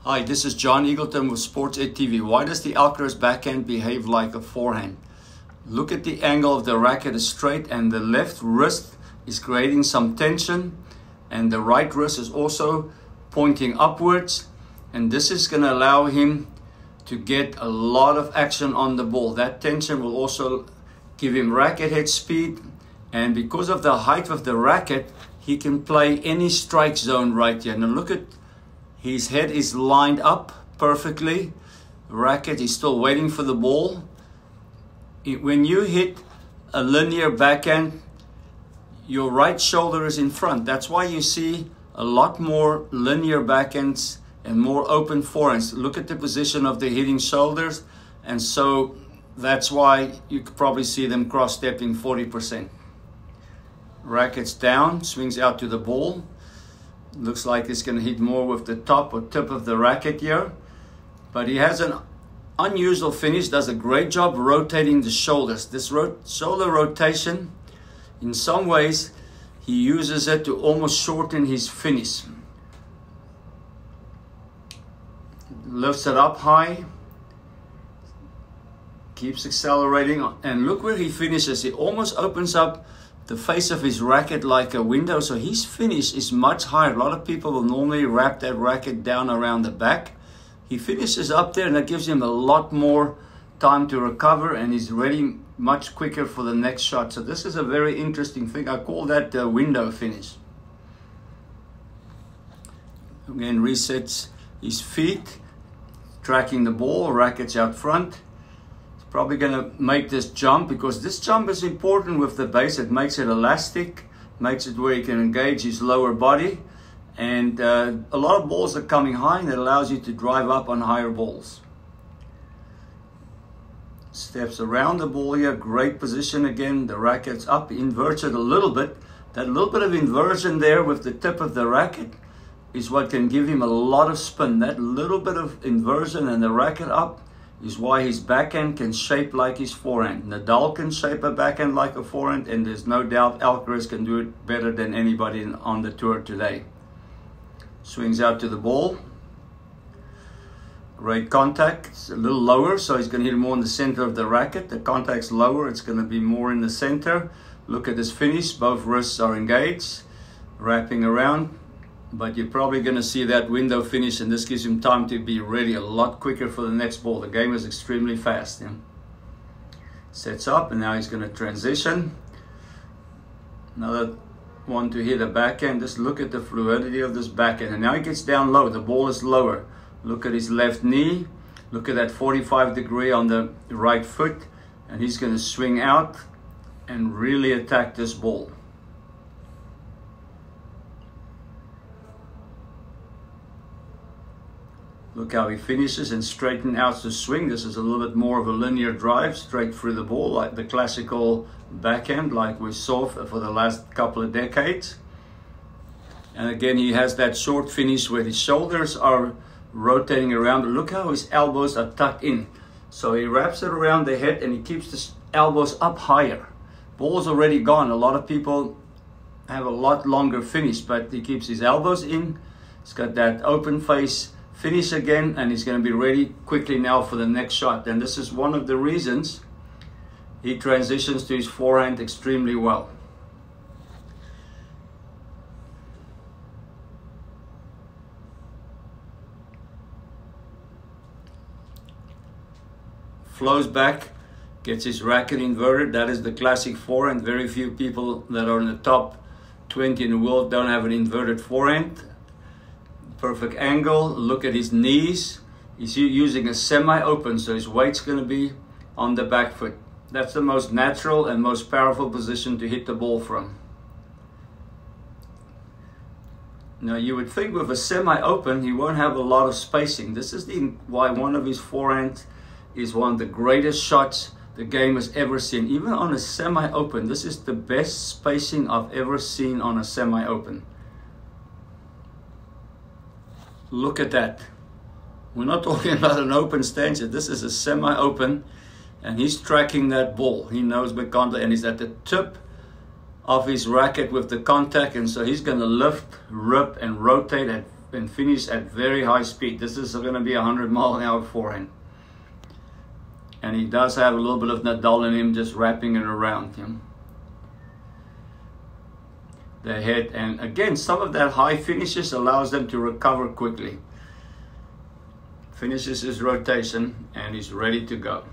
Hi, this is Coach Eagleton with SportsEdTV. Why does the Alcaraz backhand behave like a forehand? Look at the angle of the racket is straight and the left wrist is creating some tension and the right wrist is also pointing upwards, and this is going to allow him to get a lot of action on the ball. That tension will also give him racket head speed, and because of the height of the racket he can play any strike zone right here. Now look at his head is lined up perfectly. Racket is still waiting for the ball. When you hit a linear backhand, your right shoulder is in front. That's why you see a lot more linear backhands and more open forehands. Look at the position of the hitting shoulders, and so that's why you could probably see them cross-stepping 40%. Racket's down, swings out to the ball. Looks like it's going to hit more with the top or tip of the racket here. But he has an unusual finish, does a great job rotating the shoulders. This shoulder rotation, in some ways, he uses it to almost shorten his finish. Lifts it up high, keeps accelerating, and look where he finishes. He almost opens up the face of his racket like a window, so his finish is much higher. A lot of people will normally wrap that racket down around the back. He finishes up there, and that gives him a lot more time to recover, and he's ready much quicker for the next shot. So this is a very interesting thing. I call that the window finish. Again, resets his feet, tracking the ball, rackets out front. Probably going to make this jump, because this jump is important with the base. It makes it elastic, makes it where he can engage his lower body, and a lot of balls are coming high, and it allows you to drive up on higher balls. Steps around the ball here, great position again. The racket's up, inverts it a little bit. That little bit of inversion there with the tip of the racket is what can give him a lot of spin. That little bit of inversion and the racket up is why his backhand can shape like his forehand. Nadal can shape a backhand like a forehand, and there's no doubt Alcaraz can do it better than anybody on the tour today. Swings out to the ball. Great contact. It's a little lower, so he's going to hit more in the center of the racket. The contact's lower, it's going to be more in the center. Look at this finish. Both wrists are engaged, wrapping around. But you're probably going to see that window finish, and this gives him time to be ready a lot quicker for the next ball. The game is extremely fast. Yeah? Sets up, and now he's going to transition. Another one to hit a backhand. Just look at the fluidity of this backhand. And now he gets down low. The ball is lower. Look at his left knee. Look at that 45-degree on the right foot. And he's going to swing out and really attack this ball. Look how he finishes and straightens out the swing. This is a little bit more of a linear drive, straight through the ball, like the classical backhand, like we saw for the last couple of decades. And again, he has that short finish where his shoulders are rotating around, but look how his elbows are tucked in. So he wraps it around the head and he keeps the elbows up higher. Ball's already gone. A lot of people have a lot longer finish, but he keeps his elbows in. He's got that open face finish again, and he's going to be ready quickly now for the next shot. And this is one of the reasons he transitions to his forehand extremely well. Flows back, gets his racket inverted. That is the classic forehand. Very few people that are in the top 20 in the world don't have an inverted forehand. Perfect angle. Look at his knees. He's using a semi-open, so his weight's going to be on the back foot. That's the most natural and most powerful position to hit the ball from. Now you would think with a semi-open he won't have a lot of spacing. This is why one of his forehands is one of the greatest shots the game has ever seen. Even on a semi-open, this is the best spacing I've ever seen on a semi-open. Look at that. We're not talking about an open stance. This is a semi-open, and he's tracking that ball. He knows the contact, and he's at the tip of his racket with the contact, and so he's going to lift, rip, and rotate at and finish at very high speed. This is going to be 100-mile-an-hour forehand. And he does have a little bit of Nadal in him, just wrapping it around him. The head, and again, some of that high finishes allows them to recover quickly. Finishes his rotation and he's ready to go.